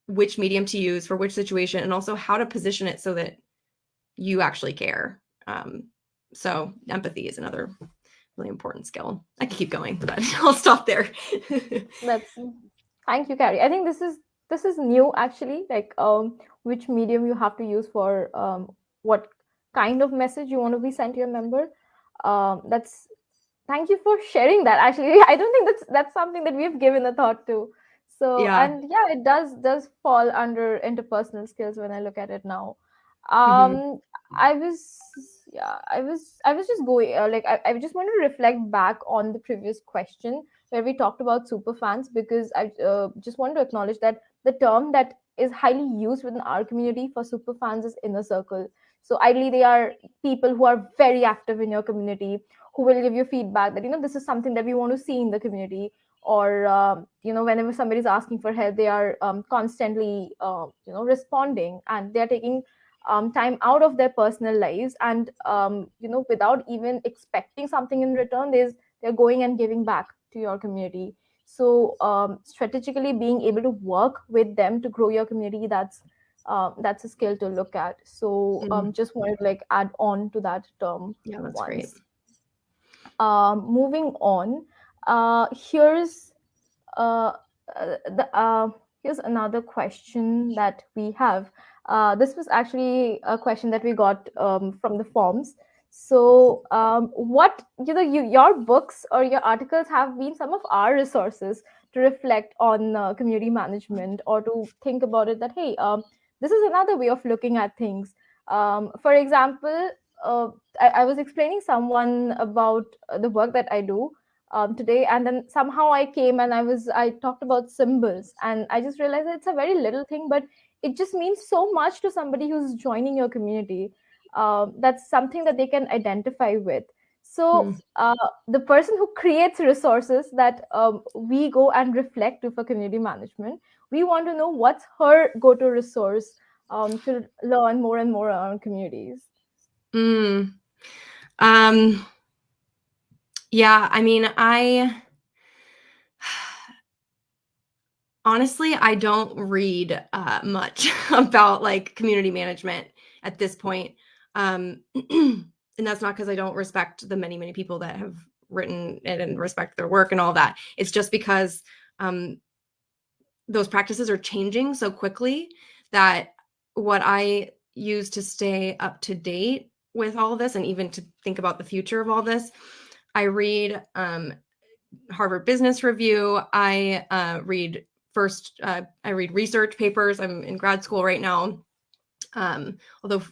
which medium to use for which situation, and also how to position it so that you actually care. So empathy is another really important skill. I could keep going, but I'll stop there. Thank you, Carrie. I think this is new actually, like which medium you have to use for what kind of message you want to be sent to your member. That's Thank you for sharing that. Actually, I don't think that's something that we've given a thought to. So, Yeah. and yeah, it does fall under interpersonal skills when I look at it now. Mm-hmm. I was yeah, I was just going I just want to reflect back on the previous question where we talked about super fans, because I just want to acknowledge that the term that is highly used within our community for super fans is inner circle. So ideally, they are people who are very active in your community, who will give you feedback that this is something that we want to see in the community, or whenever somebody is asking for help, they are constantly responding, and they are taking time out of their personal lives, and without even expecting something in return, they're going and giving back to your community. So strategically being able to work with them to grow your community, that's a skill to look at. So just wanted to add on to that term. Yeah, that's great. Once moving on, here's uh, the here's another question that we have. This was actually a question that we got from the forms. So, what your books or your articles have been some of our resources to reflect on community management, or to think about it that, hey, this is another way of looking at things. For example, I was explaining someone about the work that I do today, and then somehow I came and I talked about symbols, and I just realized that it's a very little thing, but it just means so much to somebody who's joining your community. That's something that they can identify with. So the person who creates resources that we go and reflect to for community management, we want to know what's her go-to resource to learn more and more around communities. Yeah, I mean, honestly, I don't read much about like community management at this point. And that's not because I don't respect the many, many people that have written it and respect their work and all that. It's just because those practices are changing so quickly that what I use to stay up to date with all of this, and even to think about the future of all this, I read Harvard Business Review. I read research papers. I'm in grad school right now. Although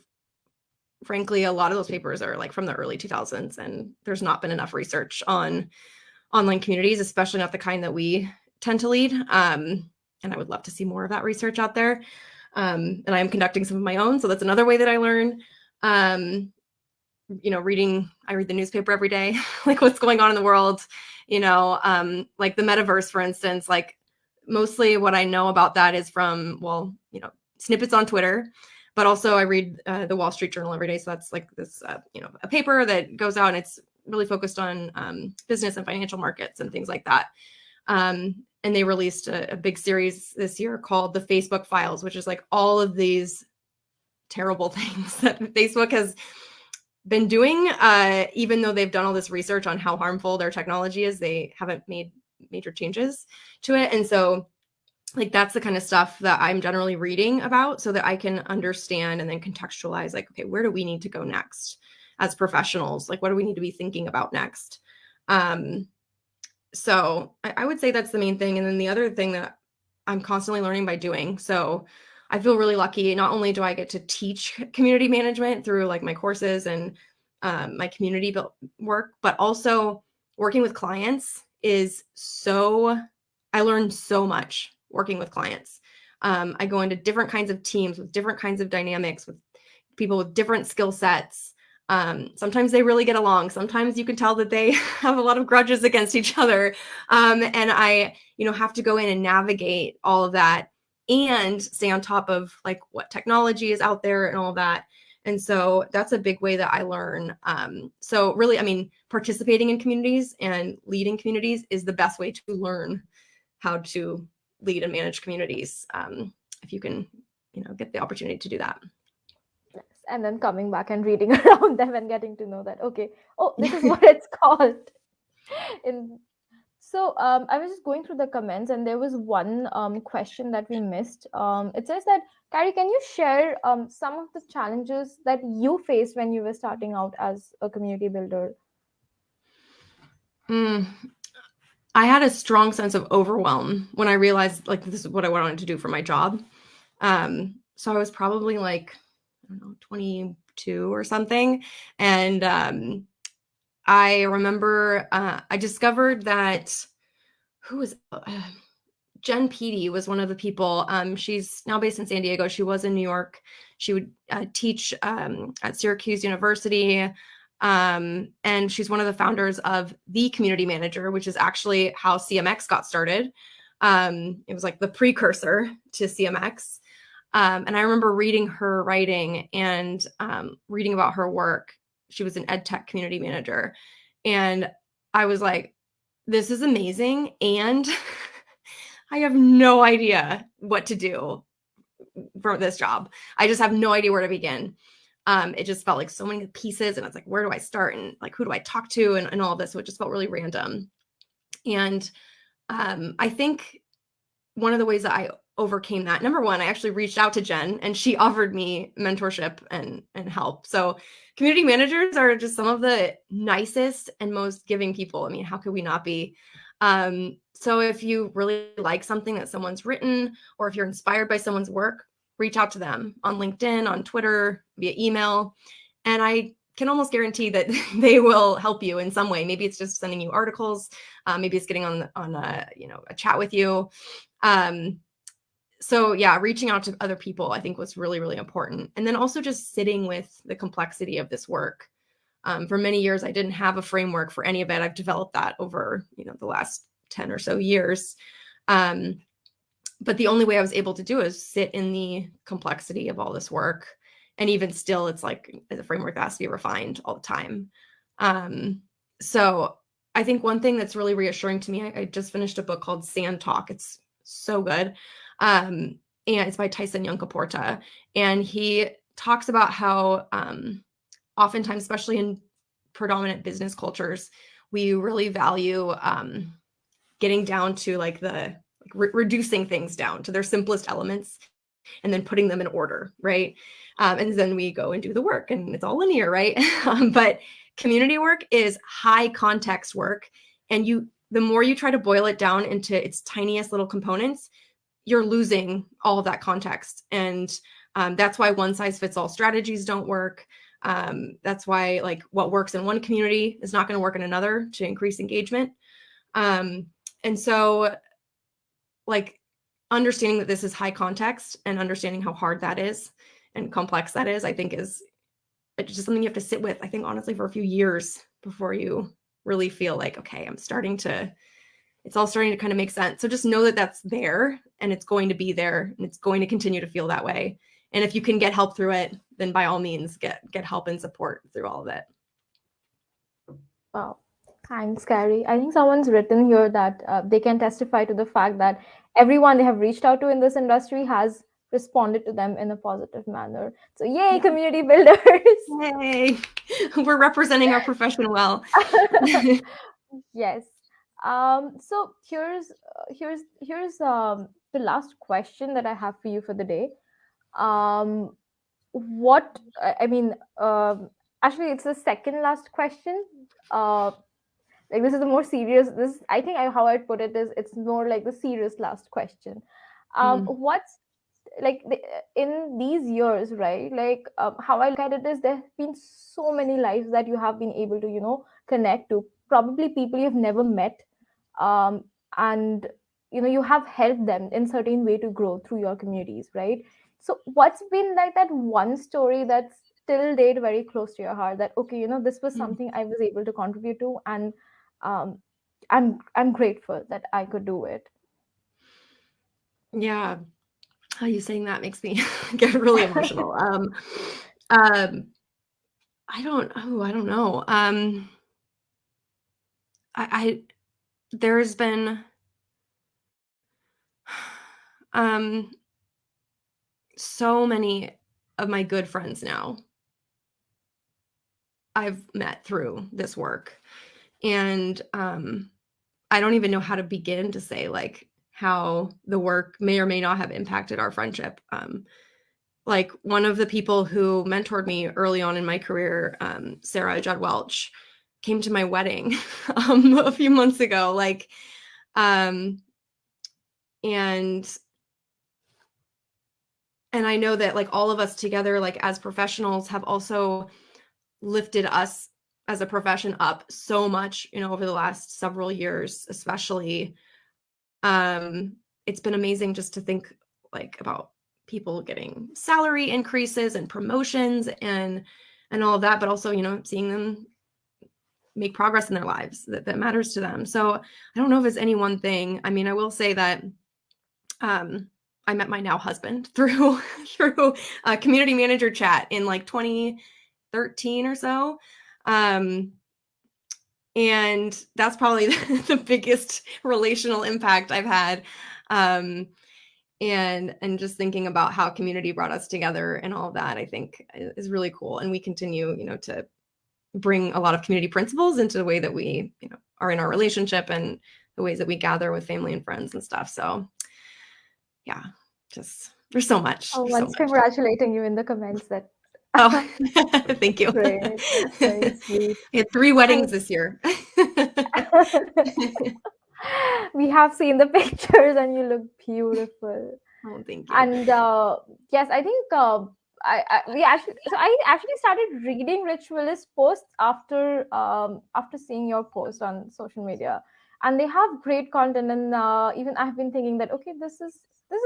frankly, a lot of those papers are like from the early 2000s, and there's not been enough research on online communities, especially not the kind that we tend to lead. And I would love to see more of that research out there. And I'm conducting some of my own. So that's another way that I learn. I read the newspaper every day, like what's going on in the world, like the metaverse, for instance. Like mostly what I know about that is from, snippets on Twitter, but also I read the Wall Street Journal every day. So that's like this, a paper that goes out and it's really focused on business and financial markets and things like that. And they released a big series this year called The Facebook Files, which is like all of these terrible things that Facebook has been doing, even though they've done all this research on how harmful their technology is. They haven't made major changes to it. And so like that's the kind of stuff that I'm generally reading about so that I can understand and then contextualize, like, okay, where do we need to go next as professionals? Like, what do we need to be thinking about next? So I would say that's the main thing. And then the other thing that I'm constantly learning by doing. So I feel really lucky. Not only do I get to teach community management through like my courses and my community work, but also working with clients I learn so much working with clients. I go into different kinds of teams with different kinds of dynamics, with people with different skill sets. Sometimes they really get along. Sometimes you can tell that they have a lot of grudges against each other. And I, have to go in and navigate all of that and stay on top of like what technology is out there and all that. And so that's a big way that I learn. So really, I mean, participating in communities and leading communities is the best way to learn how to lead and manage communities. If you can, get the opportunity to do that. Yes. And then coming back and reading around them and getting to know that, okay, oh, this is what it's called. In So I was just going through the comments, and there was one question that we missed. It says that, Carrie, can you share some of the challenges that you faced when you were starting out as a community builder? I had a strong sense of overwhelm when I realized like this is what I wanted to do for my job. So I was probably like, I don't know, 22 or something. And I remember I discovered that who was Jen Peedy was one of the people. She's now based in San Diego. She was in New York. She would teach at Syracuse University. And she's one of the founders of The Community Manager, which is actually how CMX got started. It was like the precursor to CMX. And I remember reading her writing and reading about her work. She was an ed tech community manager. And I was like, this is amazing. And I have no idea what to do for this job. I just have no idea where to begin. It just felt like so many pieces, and it's like, where do I start? And like, who do I talk to? And all this. So it just felt really random. And I think one of the ways that I overcame that, number one, I actually reached out to Jen and she offered me mentorship and help. So community managers are just some of the nicest and most giving people. I mean, how could we not be? So if you really like something that someone's written, or if you're inspired by someone's work, reach out to them on LinkedIn, on Twitter, via email. And I can almost guarantee that they will help you in some way. Maybe it's just sending you articles. Maybe it's getting on a chat with you. So yeah, reaching out to other people, I think, was really, really important. And then also just sitting with the complexity of this work. For many years, I didn't have a framework for any of it. I've developed that over, the last 10 or so years. But the only way I was able to do is sit in the complexity of all this work. And even still, it's like the framework that has to be refined all the time. So I think one thing that's really reassuring to me, I just finished a book called Sand Talk. It's so good. And it's by Tyson Yunkaporta. And he talks about how oftentimes, especially in predominant business cultures, we really value getting down to like reducing things down to their simplest elements and then putting them in order, right? And then we go and do the work and it's all linear, right? But community work is high context work. And the more you try to boil it down into its tiniest little components, you're losing all of that context. And that's why one size fits all strategies don't work. That's why like what works in one community is not going to work in another to increase engagement. And so like understanding that this is high context and understanding how hard that is and complex that is, I think is just something you have to sit with, I think, honestly, for a few years before you really feel like, okay, it's all starting to kind of make sense. So just know that that's there and it's going to be there and it's going to continue to feel that way. And if you can get help through it, then by all means, get help and support through all of it. Wow. Thanks, Carrie. I think someone's written here that they can testify to the fact that everyone they have reached out to in this industry has responded to them in a positive manner. So yay, community builders. Yay. We're representing our profession well. Yes. So here's the last question that I have for you for the day. What I mean, actually, it's the second last question. Like this is the more serious. This I think how I'd put it is it's more like the serious last question. What's like in these years, right? Like how I look at it is there have been so many lives that you have been able to connect to. Probably people you've never met, and you have helped them in certain way to grow through your communities, right? So what's been like that one story that's till date very close to your heart, that okay, this was Mm. something I was able to contribute to, and um, I'm grateful that I could do it. Yeah. How you saying that makes me get really emotional. Um, I don't know. I there's been um so many of my good friends now I've met through this work. And I don't even know how to begin to say like how the work may or may not have impacted our friendship. Like one of the people who mentored me early on in my career, Sarah Judd Welch, came to my wedding a few months ago. Like, um, and and I know that like all of us together, like as professionals, have also lifted us as a profession up so much, over the last several years, especially. It's been amazing just to think like about people getting salary increases and promotions and all of that, but also, seeing them make progress in their lives that matters to them. So I don't know if it's any one thing. I mean, I will say that I met my now husband through a community manager chat in like 2013 or so. And that's probably the biggest relational impact I've had. And just thinking about how community brought us together and all of that, I think is really cool. And we continue, to bring a lot of community principles into the way that we, are in our relationship and the ways that we gather with family and friends and stuff. So yeah, just there's so much. There's so Someone's much. congratulating you in the comments. That Oh, thank you. great. That's very sweet. We had 3 weddings Thank this year. we have seen the pictures, and you look beautiful. Oh, thank you. And yes, I think I actually started reading ritualist posts after seeing your post on social media, and they have great content. And even I've been thinking that okay, this is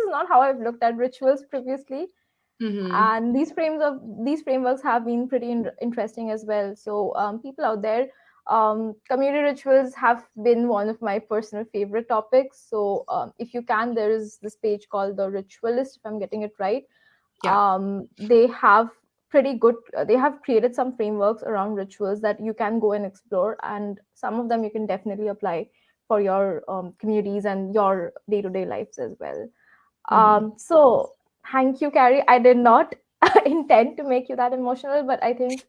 not how I've looked at rituals previously, Mm-hmm. and these frameworks have been pretty interesting as well. So people out there, community rituals have been one of my personal favorite topics. So if you can, there is this page called the Ritualist, if I'm getting it right. Yeah. They have pretty good they have created some frameworks around rituals that you can go and explore, and some of them you can definitely apply for your communities and your day-to-day lives as well. Mm-hmm. So thank you, Carrie. I did not intend to make you that emotional, but I think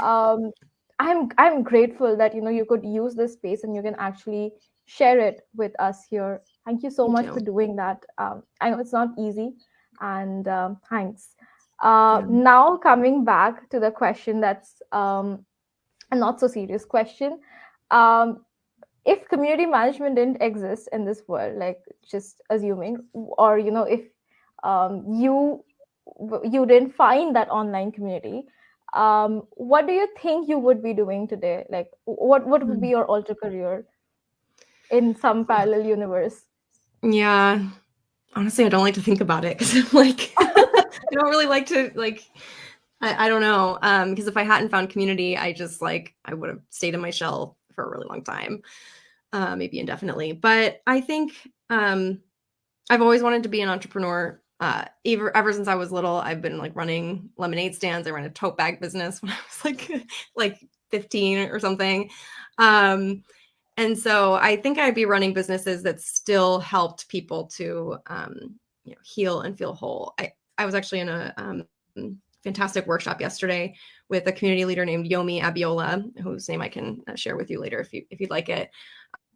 um, I'm grateful that you could use this space and you can actually share it with us here. Thank you so Thank much for you. doing that. I know it's not easy, and thanks. Yeah. Now coming back to the question that's a not so serious question. Um, if community management didn't exist in this world, like just assuming, or if you didn't find that online community, what do you think you would be doing today? Like what would be your alter career in some parallel universe? Yeah. Honestly, I don't like to think about it because I'm like, I don't really like to like. I don't know. Because if I hadn't found community, I just like I would have stayed in my shell for a really long time, maybe indefinitely. But I think I've always wanted to be an entrepreneur. Ever since I was little, I've been like running lemonade stands. I ran a tote bag business when I was like 15 or something. And so I think I'd be running businesses that still helped people to heal and feel whole. I was actually in a fantastic workshop yesterday with a community leader named Yomi Abiola, whose name I can share with you later if you'd like it.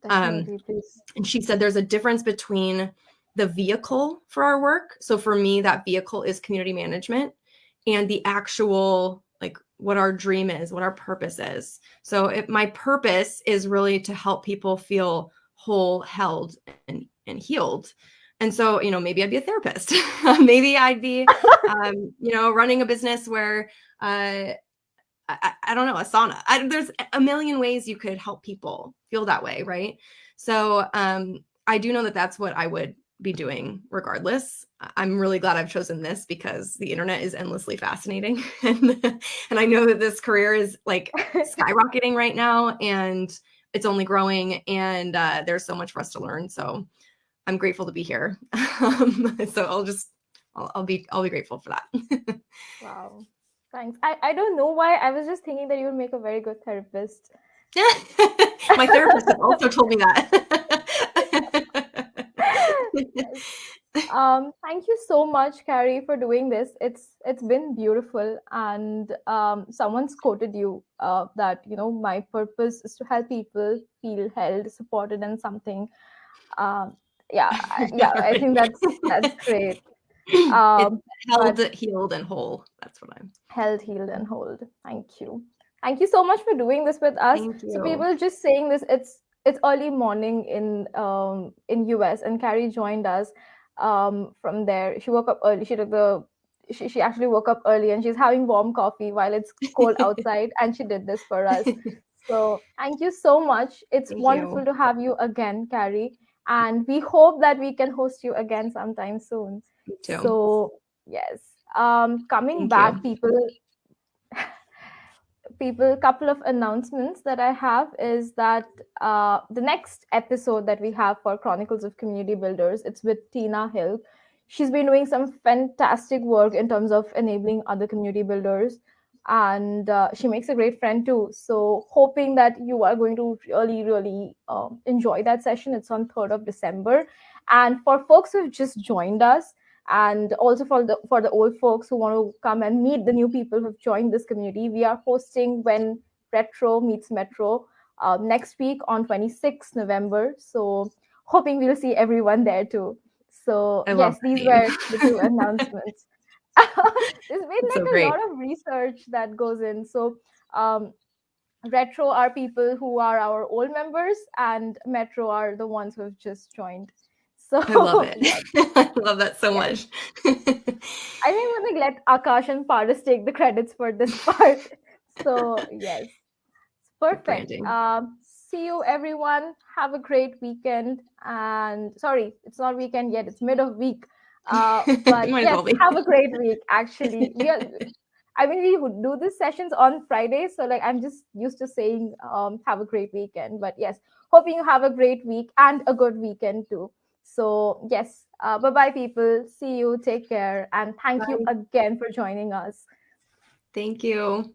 Definitely, please. And she said there's a difference between the vehicle for our work. So for me, that vehicle is community management, and the actual like what our dream is, what our purpose is. So my purpose is really to help people feel whole, held, and healed. And so, maybe I'd be a therapist. Maybe I'd be, running a business where, I don't know, a sauna. There's a million ways you could help people feel that way, right? So I do know that that's what I would be doing regardless. I'm really glad I've chosen this because the internet is endlessly fascinating. And I know that this career is like skyrocketing right now, and it's only growing, and there's so much for us to learn. So I'm grateful to be here. So I'll be grateful for that. Wow. Thanks. I don't know why. I was just thinking that you would make a very good therapist. My therapist has also told me that. Yes. Thank you so much, Carrie, for doing this. It's been beautiful, and someone's quoted you that my purpose is to help people feel held, supported, and something. Um, yeah, I think that's great. It's held, But healed, and whole. That's what I'm. held, healed, and hold. Thank you. Thank you so much for doing this with us. Thank So you. people just saying this, it's early morning in US, and Carrie joined us from there. She woke up early. She actually woke up early, and she's having warm coffee while it's cold outside, and she did this for us. So thank you so much. It's Thank wonderful you. to have you again, Carrie, and we hope that we can host you again sometime soon. Me too. So yes, coming Thank you. back, couple of announcements that I have is that the next episode that we have for Chronicles of Community Builders, it's with Tina Hilck. She's been doing some fantastic work in terms of enabling other community builders, and she makes a great friend too. So hoping that you are going to really really enjoy that session. It's on 3rd of December, and for folks who've just joined us, and also for the old folks who want to come and meet the new people who've joined this community, we are hosting When Retro Meets Metro next week on 26th November. So hoping we'll see everyone there too. So I love yes, that these name. were the two announcements. There's been It's so like a great. lot of research that goes in. So um, retro are people who are our old members, and metro are the ones who have just joined. I love So it. yes, I love that so yes. much. I think I'm gonna let Akash and Paras take the credits for this part. So yes, Good perfect. branding. See you everyone. Have a great weekend. And sorry, it's not weekend yet. It's mid of week. But Might as yes, well be. have a great week. Actually, we are. I mean, we would do these sessions on Fridays, so like I'm just used to saying, have a great weekend. But yes, hoping you have a great week and a good weekend too. So yes, bye bye, people. See you. Take care, and thank you Bye. again for joining us. Thank you.